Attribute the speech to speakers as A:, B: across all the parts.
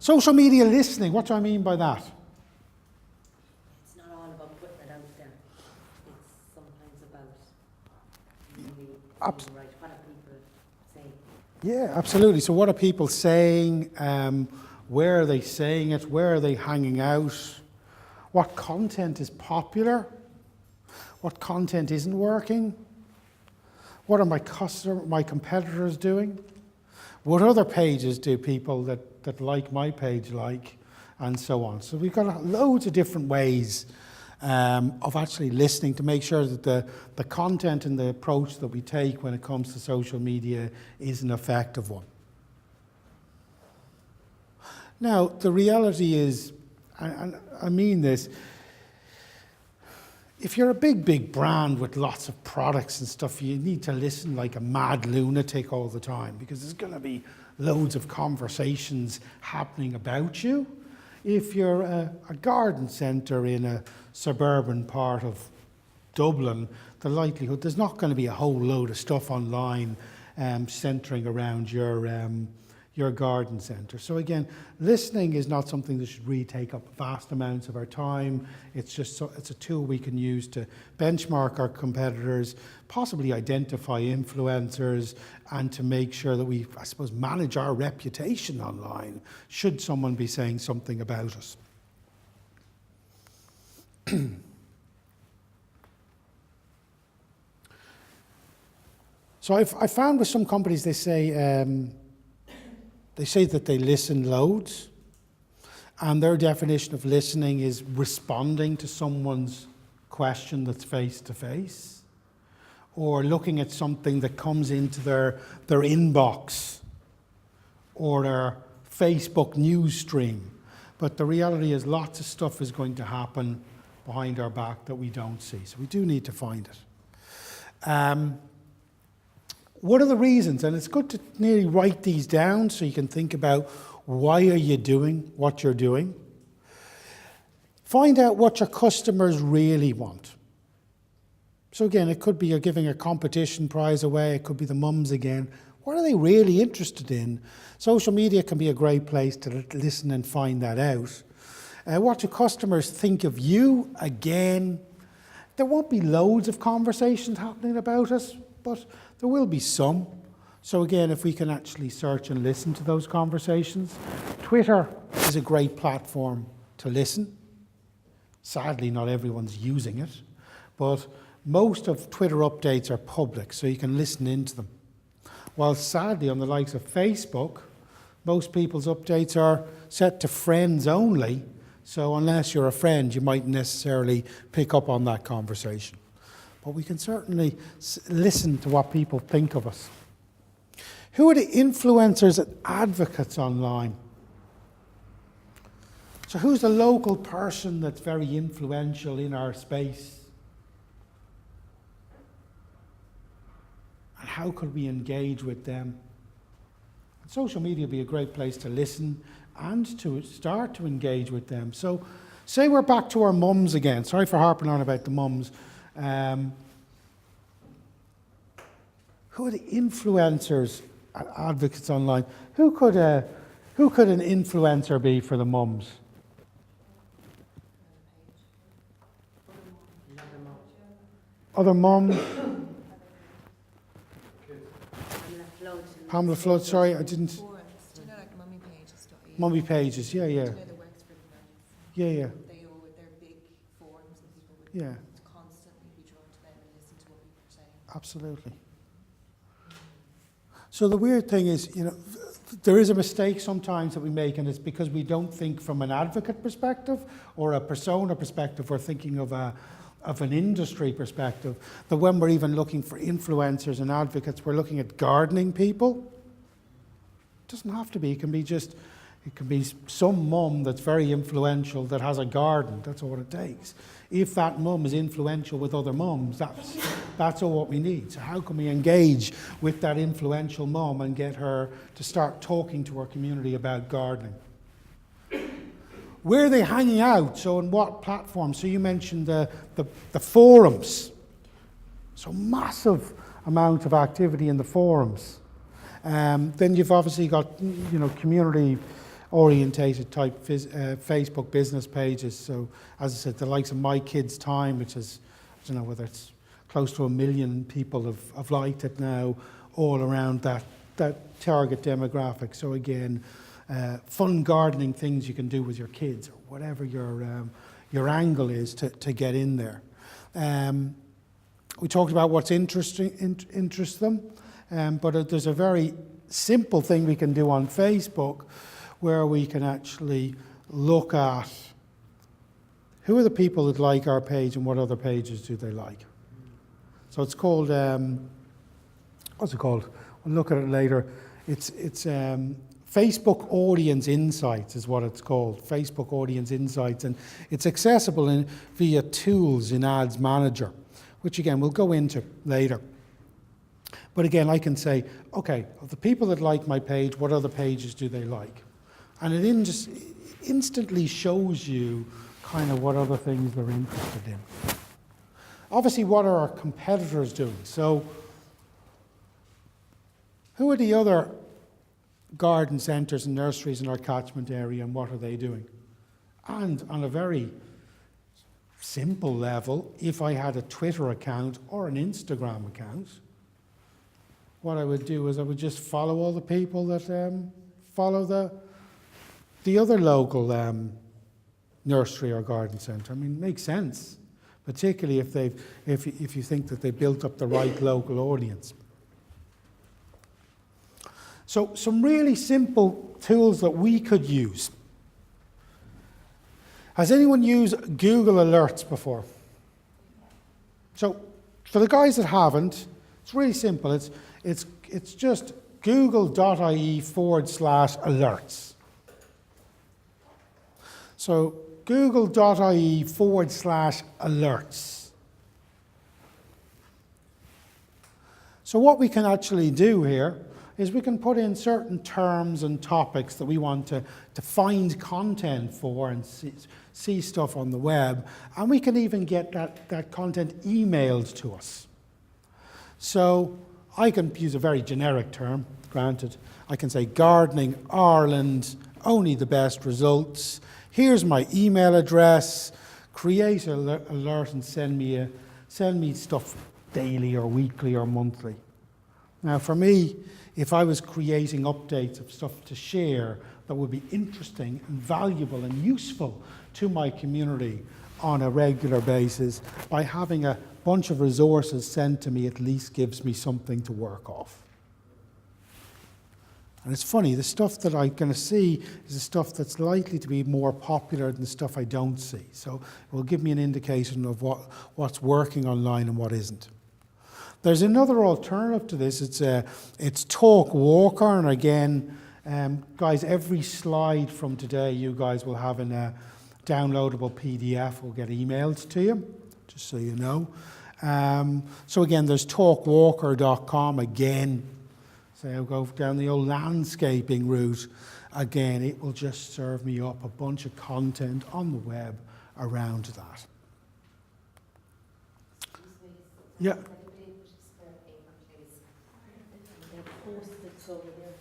A: Social media listening, what do I mean by that?
B: It's not all about putting it out there. It's sometimes about really right. What are people saying?
A: Yeah, absolutely. So what are people saying? Where are they saying it? Where are they hanging out? What content is popular? What content isn't working? What are my competitors doing? What other pages do people that like my page like? And so on. So we've got loads of different ways of actually listening to make sure that the content and the approach that we take when it comes to social media is an effective one. Now, the reality is, and I mean this, if you're a big brand with lots of products and stuff, you need to listen like a mad lunatic all the time because there's going to be loads of conversations happening about you. If you're a garden centre in a suburban part of Dublin, the likelihood there's not going to be a whole load of stuff online centering around your garden centre. So again, listening is not something that should really take up vast amounts of our time. It's a tool we can use to benchmark our competitors, possibly identify influencers, and to make sure that we, I suppose, manage our reputation online should someone be saying something about us. So I found with some companies they say that they listen loads, and their definition of listening is responding to someone's question that's face to face, or looking at something that comes into their inbox or their Facebook news stream. But the reality is lots of stuff is going to happen behind our back that we don't see. So we do need to find it. What are the reasons? And it's good to nearly write these down so you can think about why are you doing what you're doing. Find out what your customers really want. So again, it could be you're giving a competition prize away. It could be the mums again. What are they really interested in? Social media can be a great place to listen and find that out. What do customers think of you? Again, there won't be loads of conversations happening about us, but there will be some. So again, if we can actually search and listen to those conversations. Twitter is a great platform to listen. Sadly, not everyone's using it, but most of Twitter updates are public, so you can listen into them. While sadly, on the likes of Facebook, most people's updates are set to friends only, so unless you're a friend, you mightn't necessarily pick up on that conversation. But we can certainly listen to what people think of us. Who are the influencers and advocates online? So who's the local person that's very influential in our space? And how could we engage with them? And social media would be a great place to listen and to start to engage with them. So say we're back to our mums again. Sorry for harping on about the mums. Who are the influencers and advocates online? Who could an influencer be for the mums? Other mums? Pamela Flood, sorry, I didn't.
C: Do you know, like mummy pages?
A: Mummy pages, yeah.
C: Do you know the works for the
A: Yeah.
C: They're big forums and people would constantly be drawn to them and listen to what people are saying.
A: Absolutely. So the weird thing is, there is a mistake sometimes that we make, and it's because we don't think from an advocate perspective or a persona perspective. We're thinking of an industry perspective, that when we're even looking for influencers and advocates, we're looking at gardening people. It doesn't have to be. It can be some mum that's very influential that has a garden. That's all it takes. If that mum is influential with other mums, that's all what we need. So how can we engage with that influential mum and get her to start talking to her community about gardening? Where are they hanging out? So on what platforms? So you mentioned the forums. So massive amount of activity in the forums. Then you've obviously got community orientated type Facebook business pages. So as I said, the likes of My Kids Time, which is, I don't know whether it's close to 1 million people have liked it now, all around that target demographic. So again, fun gardening things you can do with your kids, or whatever your angle is to get in there. We talked about what's interests them, but there's a very simple thing we can do on Facebook where we can actually look at who are the people that like our page and what other pages do they like. So it's called, what's it called? We'll look at it later. It's Facebook Audience Insights is what it's called, Facebook Audience Insights, and it's accessible via tools in Ads Manager, which again we'll go into later. But again, I can say, okay, of the people that like my page, what other pages do they like? And it just instantly shows you kind of what other things they're interested in. Obviously, what are our competitors doing? So, who are the other garden centres and nurseries in our catchment area, and what are they doing? And on a very simple level, if I had a Twitter account or an Instagram account, what I would do is I would just follow all the people that follow the other local nursery or garden centre. I mean, it makes sense, particularly if you think that they built up the right local audience. So some really simple tools that we could use. Has anyone used Google Alerts before? So for the guys that haven't, it's really simple. It's just google.ie/alerts. So google.ie/alerts. So what we can actually do here is we can put in certain terms and topics that we want to find content for and see stuff on the web, and we can even get that content emailed to us. So I can use a very generic term, granted. I can say gardening Ireland, only the best results. Here's my email address. Create an alert and send me stuff daily or weekly or monthly. Now for me, if I was creating updates of stuff to share that would be interesting and valuable and useful to my community on a regular basis, by having a bunch of resources sent to me at least gives me something to work off. And it's funny, the stuff that I'm going to see is the stuff that's likely to be more popular than the stuff I don't see. So it will give me an indication of what's working online and what isn't. There's another alternative to this. It's Talk Walker, and again, guys, every slide from today you guys will have in a downloadable PDF. Will get emailed to you, just so you know. So again, there's talkwalker.com again. So I'll go down the old landscaping route. Again, it will just serve me up a bunch of content on the web around that. Yeah.
B: Post-its over there.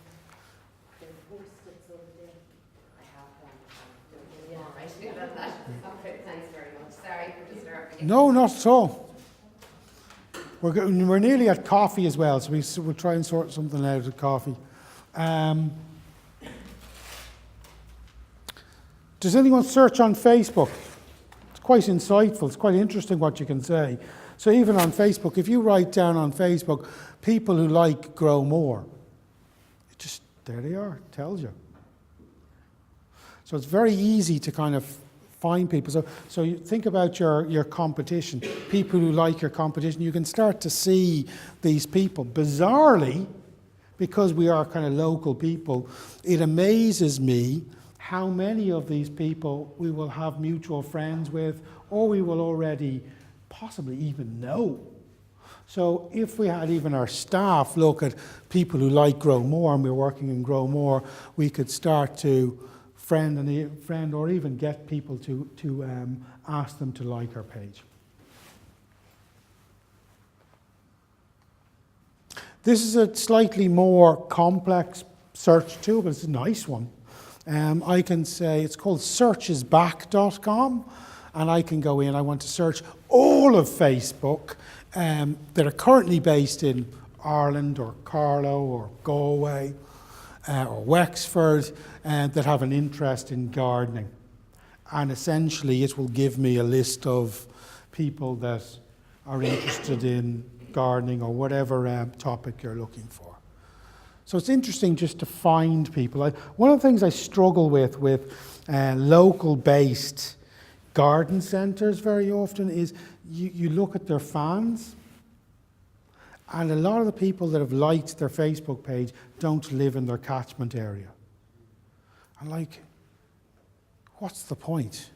B: They're post-its over there. I have one. Yeah, right. Okay, thanks very much. Sorry for disturbing.
A: No, not at all. We're nearly at coffee as well, so we'll try and sort something out at coffee. Does anyone search on Facebook? It's quite insightful. It's quite interesting what you can say. So even on Facebook, if you write down on Facebook, people who like Grow More, there they are, it tells you. So it's very easy to kind of find people. So you think about your competition, people who like your competition, you can start to see these people. Bizarrely, because we are kind of local people, it amazes me how many of these people we will have mutual friends with, or we will already possibly even know. So if we had even our staff look at people who like Grow More and we're working in Grow More, we could start to friend or even get people to ask them to like our page. This is a slightly more complex search tool, but it's a nice one. I can say, it's called searchesback.com, and I can go in, I want to search all of Facebook that are currently based in Ireland or Carlow or Galway or Wexford that have an interest in gardening. And essentially it will give me a list of people that are interested in gardening or whatever topic you're looking for. So it's interesting just to find people. One of the things I struggle with local-based garden centres very often is you look at their fans, and a lot of the people that have liked their Facebook page don't live in their catchment area. And like, what's the point?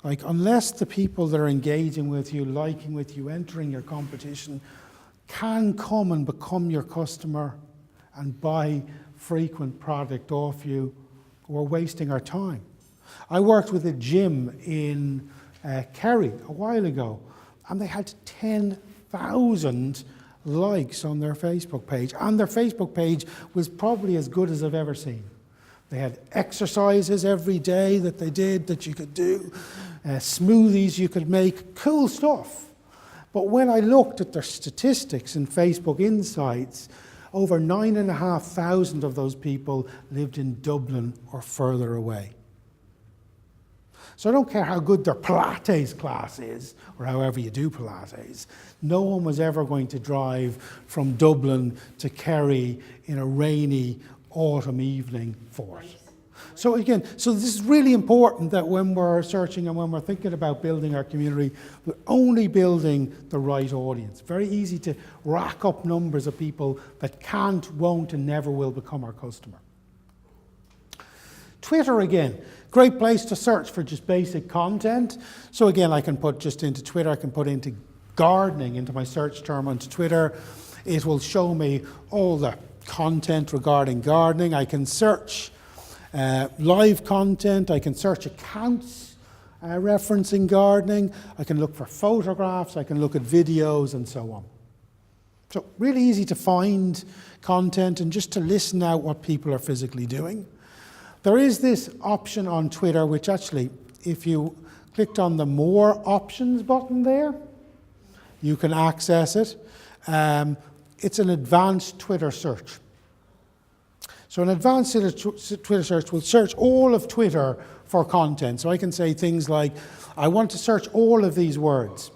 A: Like, unless the people that are engaging with you, liking with you, entering your competition, can come and become your customer and buy frequent product off you, we're wasting our time. I worked with a gym in Kerry a while ago, and they had 10,000 likes on their Facebook page, and their Facebook page was probably as good as I've ever seen. They had exercises every day that they did that you could do, smoothies you could make, cool stuff. But when I looked at their statistics in Facebook Insights, over 9,500 of those people lived in Dublin or further away. So I don't care how good their Pilates class is, or however you do Pilates, no one was ever going to drive from Dublin to Kerry in a rainy autumn evening for it. So again, this is really important that when we're searching and when we're thinking about building our community, we're only building the right audience. Very easy to rack up numbers of people that can't, won't, and never will become our customer. Twitter again, great place to search for just basic content. So again, I can put just into Twitter, I can put into gardening into my search term onto Twitter. It will show me all the content regarding gardening. I can search live content, I can search accounts referencing gardening, I can look for photographs, I can look at videos and so on. So really easy to find content and just to listen out what people are physically doing. There is this option on Twitter which actually, if you clicked on the More Options button there, you can access it. It's an advanced Twitter search. So an advanced Twitter search will search all of Twitter for content. So I can say things like, I want to search all of these words.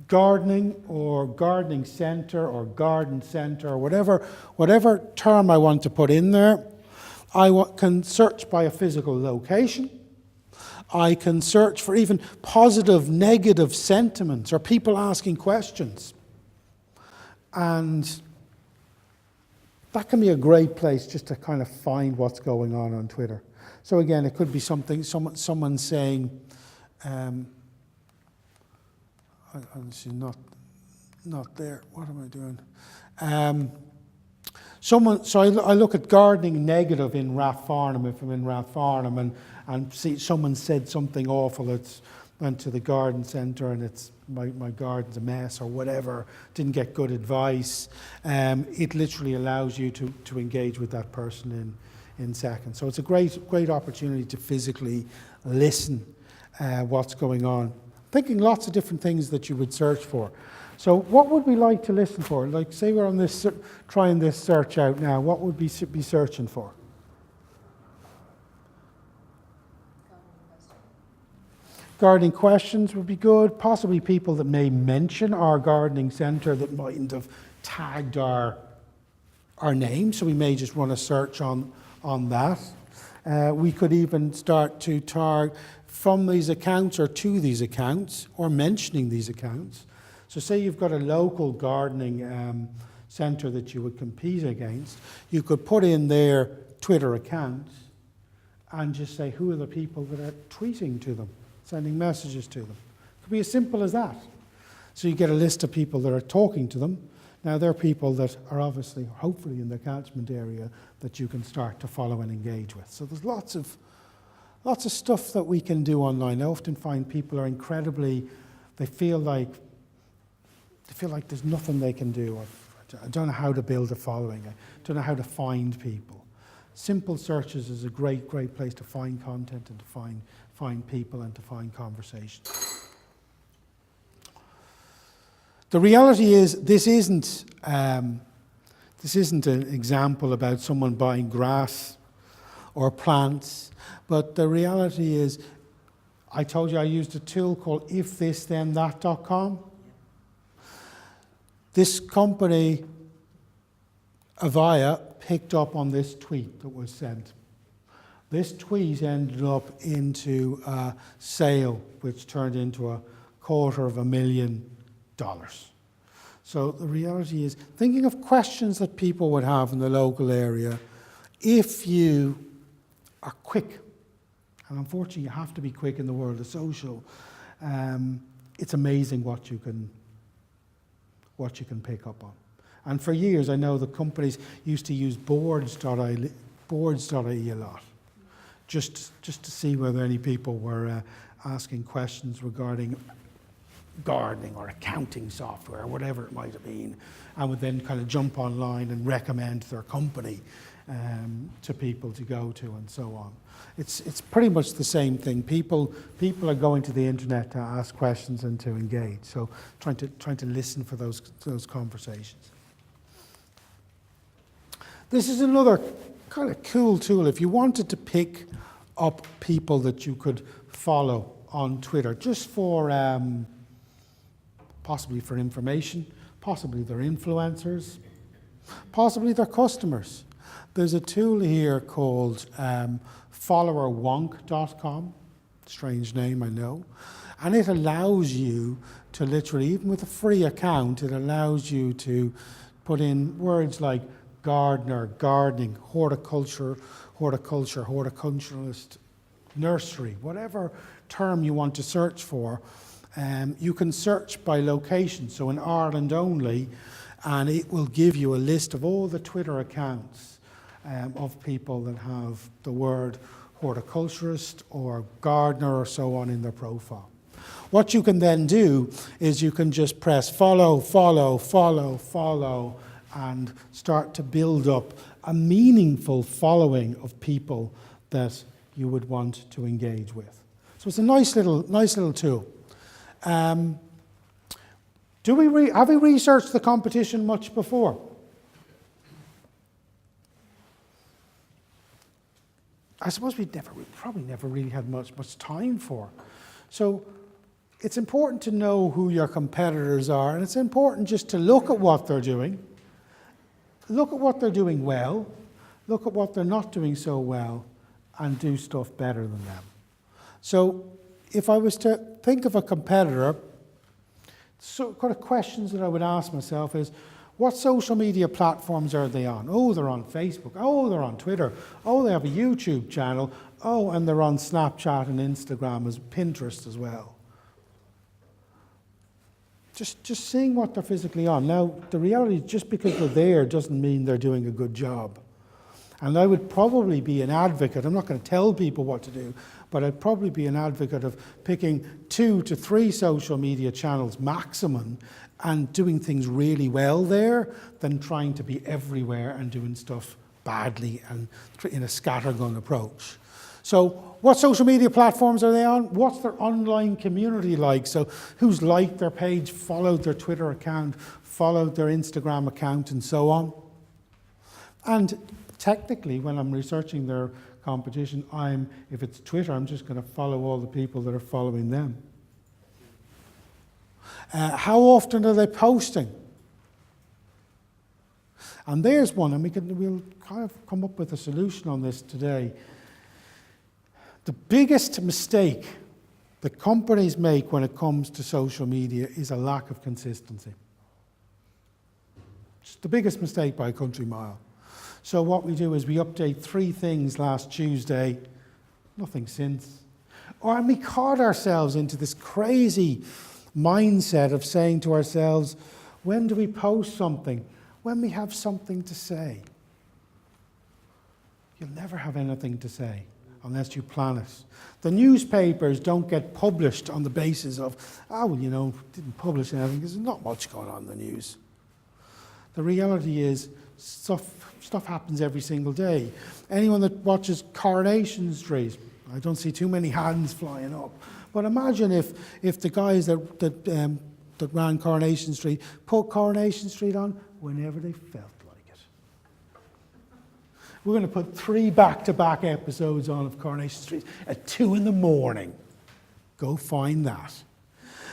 A: Gardening or gardening centre or garden centre or whatever term I want to put in there. I can search by a physical location. I can search for even positive, negative sentiments or people asking questions. And that can be a great place just to kind of find what's going on Twitter. So again, it could be something, someone saying, honestly, not there. What am I doing? So I look at gardening negative in Rathfarnham, if I'm in Rathfarnham, and see someone said something awful that's went to the garden centre and it's my garden's a mess or whatever, didn't get good advice. It literally allows you to engage with that person in seconds. So it's a great opportunity to physically listen what's going on. Thinking lots of different things that you would search for. So what would we like to listen for? Like say we're on this, trying this search out now, what would we be searching for? Gardening questions would be good. Possibly people that may mention our gardening centre that mightn't have tagged our name, so we may just run a search on that. We could even start to target from these accounts or to these accounts or mentioning these accounts. So say you've got a local gardening centre that you would compete against, you could put in their Twitter accounts and just say who are the people that are tweeting to them, sending messages to them. It could be as simple as that. So you get a list of people that are talking to them. Now they're people that are obviously, hopefully in the catchment area that you can start to follow and engage with. So there's lots of stuff that we can do online. I often find people are incredibly, they feel like there's nothing they can do. I don't know how to build a following. I don't know how to find people. Simple searches is a great place to find content and to find people and to find conversations. The reality is, this isn't an example about someone buying grass or plants, but the reality is, I told you I used a tool called ifthisthenthat.com. This company, Avaya, picked up on this tweet that was sent. This tweet ended up into a sale, which turned into $250,000. So the reality is, thinking of questions that people would have in the local area, if you are quick, and unfortunately you have to be quick in the world of social, it's amazing what you can pick up on. And for years, I know the companies used to use boards.ie a lot, just to see whether any people were asking questions regarding gardening or accounting software, or whatever it might have been, and would then kind of jump online and recommend their company to people to go to, and so on. It's pretty much the same thing. People are going to the internet to ask questions and to engage. So trying to listen for those conversations. This is another kind of cool tool. If you wanted to pick up people that you could follow on Twitter, just for possibly for information, possibly they're influencers, possibly they're customers. There's a tool here called followerwonk.com. Strange name, I know. And it allows you to literally, even with a free account, it allows you to put in words like gardener, gardening, horticulture, horticulturalist, nursery, whatever term you want to search for. You can search by location, so in Ireland only, and it will give you a list of all the Twitter accounts of people that have the word horticulturist or gardener or so on in their profile. What you can then do is you can just press follow, and start to build up a meaningful following of people that you would want to engage with. So it's a nice little tool. Have we researched the competition much before? I suppose we probably never really had much time for. So it's important to know who your competitors are, and it's important just to look at what they're doing, look at what they're doing well, look at what they're not doing so well, and do stuff better than them. So if I was to think of a competitor, so kind of questions that I would ask myself is, what social media platforms are they on? Oh, they're on Facebook. Oh, they're on Twitter. Oh, they have a YouTube channel. Oh, and they're on Snapchat and Instagram, Pinterest as well. Just seeing what they're physically on. Now, the reality is, just because they're there doesn't mean they're doing a good job. And I would probably be an advocate, I'm not going to tell people what to do, but I'd probably be an advocate of picking 2 to 3 social media channels maximum and doing things really well there than trying to be everywhere and doing stuff badly and in a scattergun approach. So what social media platforms are they on? What's their online community like? So who's liked their page, followed their Twitter account, followed their Instagram account, and so on? And technically, when I'm researching their competition, if it's Twitter, I'm just going to follow all the people that are following them. How often are they posting? And there's one, and we'll kind of come up with a solution on this today. The biggest mistake that companies make when it comes to social media is a lack of consistency. It's the biggest mistake by a country mile. So what we do is we update 3 things last Tuesday, nothing since. And we caught ourselves into this crazy mindset of saying to ourselves, when do we post something? When we have something to say. You'll never have anything to say unless you plan it. The newspapers don't get published on the basis of, didn't publish anything because there's not much going on in the news. The reality is, Stuff happens every single day. Anyone that watches Coronation Street, I don't see too many hands flying up. But imagine if the guys that ran Coronation Street put Coronation Street on whenever they felt like it. We're going to put 3 back-to-back episodes on of Coronation Street at 2 a.m. Go find that.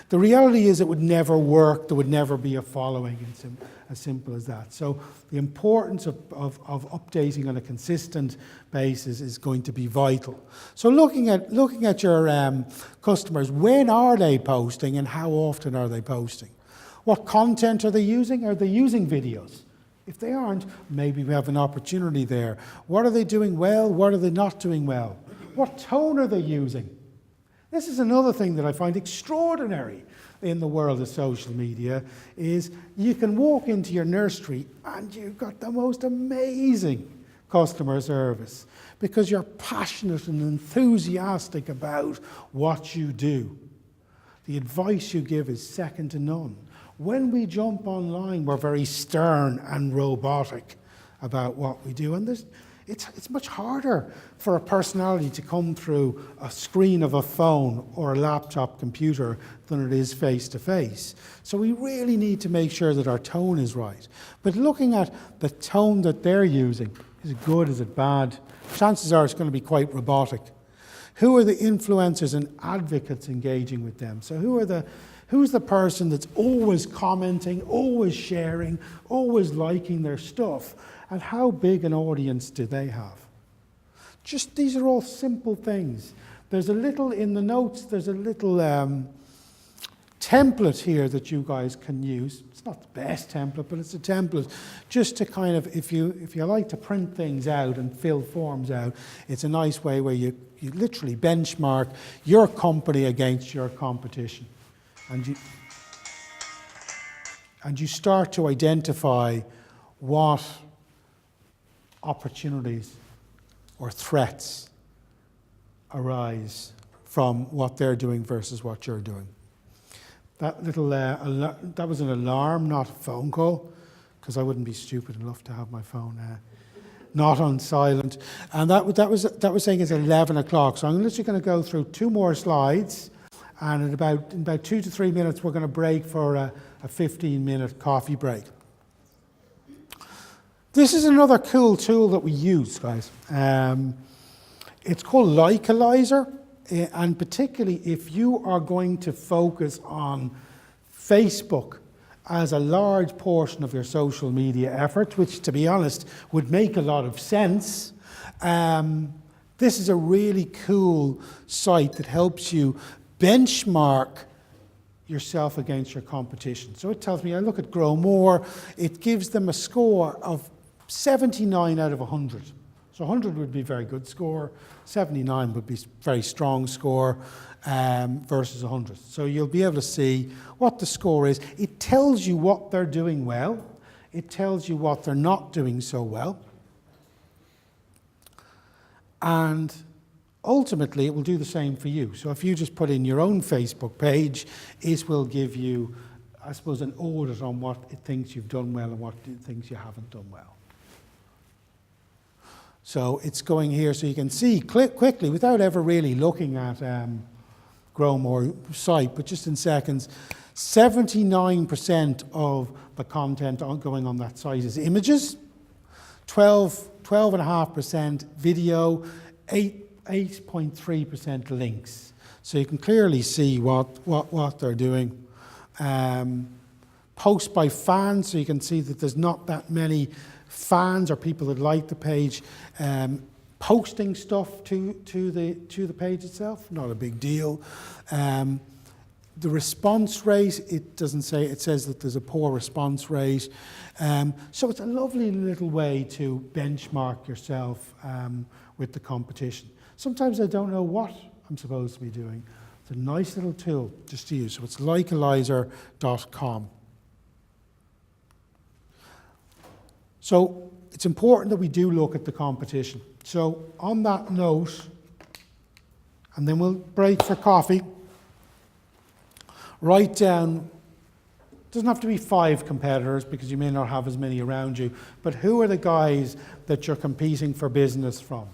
A: The reality is it would never work. There would never be a following. It's as simple as that. So the importance of updating on a consistent basis is going to be vital. So looking at your customers, when are they posting and how often are they posting? What content are they using? Are they using videos? If they aren't, maybe we have an opportunity there. What are they doing well? What are they not doing well? What tone are they using? This is another thing that I find extraordinary in the world of social media, is you can walk into your nursery and you've got the most amazing customer service because you're passionate and enthusiastic about what you do. The advice you give is second to none. When we jump online, we're very stern and robotic about what we do, and it's much harder for a personality to come through a screen of a phone or a laptop computer than it is face-to-face. So we really need to make sure that our tone is right. But looking at the tone that they're using, is it good, is it bad? Chances are it's going to be quite robotic. Who are the influencers and advocates engaging with them? So who's the person that's always commenting, always sharing, always liking their stuff? And how big an audience do they have? Just these are all simple things. There's a little, in the notes, there's a little template here that you guys can use. It's not the best template, but it's a template just to kind of, if you like to print things out and fill forms out, it's a nice way where you literally benchmark your company against your competition. And you start to identify what opportunities or threats arise from what they're doing versus what you're doing. That little that was an alarm, not a phone call, because I wouldn't be stupid enough to have my phone not on silent. And that was saying it's 11 o'clock. So I'm literally going to go through 2 more slides, and in about 2 to 3 minutes we're going to break for a 15-minute coffee break. This is another cool tool that we use, guys. It's called Localizer, and particularly if you are going to focus on Facebook as a large portion of your social media effort, which, to be honest, would make a lot of sense. This is a really cool site that helps you benchmark yourself against your competition. So it tells me, I look at Grow More, it gives them a score of 79 out of 100. So 100 would be a very good score, 79 would be a very strong score versus 100. So you'll be able to see what the score is. It tells you what they're doing well. It tells you what they're not doing so well. And ultimately, it will do the same for you. So if you just put in your own Facebook page, it will give you, I suppose, an audit on what it thinks you've done well and what it thinks you haven't done well. So it's going here so you can see quickly, without ever really looking at Grow More site, but just in seconds, 79% of the content going on that site is images, 12.5% video, 8.3% links. So you can clearly see what they're doing. Post by fans, so you can see that there's not that many fans or people that like the page posting stuff to the page itself. Not a big deal. The response rate, it doesn't say, it says that there's a poor response rate. So it's a lovely little way to benchmark yourself with the competition. Sometimes I don't know what I'm supposed to be doing. It's a nice little tool just to use. So it's localizer.com. So it's important that we do look at the competition. So on that note, and then we'll break for coffee, write down Doesn't have to be 5 competitors because you may not have as many around you, but who are the guys that you're competing for business from?